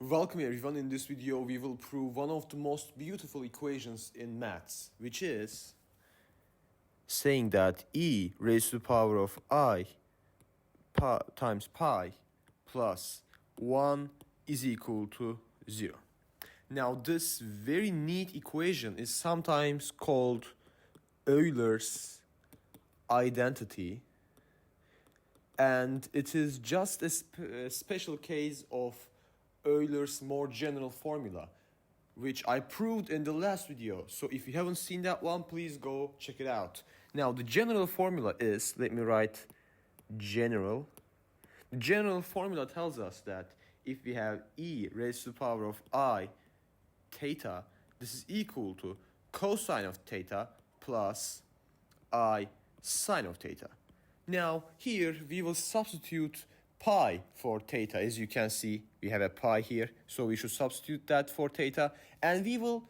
Welcome everyone. In this video we will prove one of the most beautiful equations in maths, which is saying that e raised to the power of I times pi plus 1 is equal to 0. Now this very neat equation is sometimes called Euler's identity, and it is just a special case of Euler's more general formula, which I proved in the last video. So if you haven't seen that one, please go check it out. Now the general formula is, let me write general. The general formula tells us that if we have e raised to the power of I theta, this is equal to cosine of theta plus I sine of theta. Now here we will substitute pi for theta. As you can see, we have a pi here, so we should substitute that for theta, and we will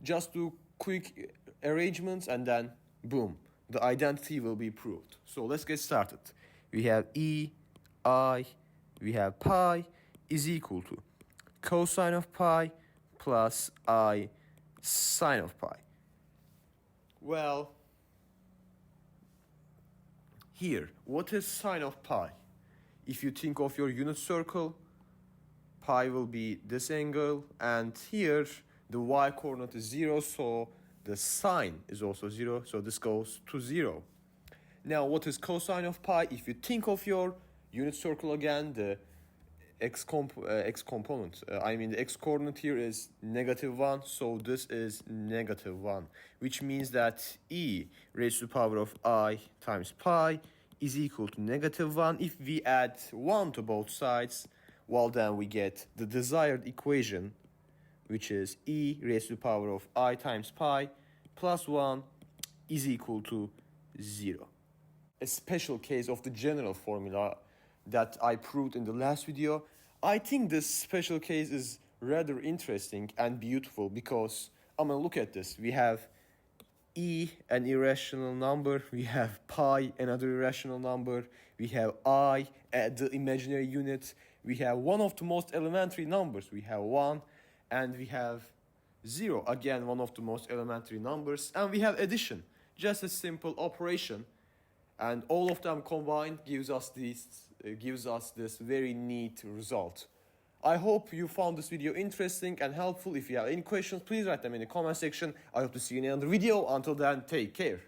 just do quick arrangements, and then boom, the identity will be proved. So let's get started. We have we have pi is equal to cosine of pi plus I sine of pi. Well, here, what is sine of pi? If you think of your unit circle, pi will be this angle, and here the y coordinate is 0, so the sine is also 0, so this goes to 0. Now what is cosine of pi? If you think of your unit circle again, the x component, the x coordinate here is -1, so this is -1, which means that e raised to the power of I times pi is equal to -1. If we add 1 to both sides, well, then we get the desired equation, which is e raised to the power of I times pi plus 1 is equal to 0. A special case of the general formula that I proved in the last video. I think this special case is rather interesting and beautiful because, look at this. We have e, an irrational number, we have pi, another irrational number, we have I, the imaginary unit, we have one of the most elementary numbers, we have 1, and we have 0, again one of the most elementary numbers, and we have addition, just a simple operation, and all of them combined gives us this very neat result. I hope you found this video interesting and helpful. If you have any questions, please write them in the comment section. I hope to see you in another video. Until then, take care.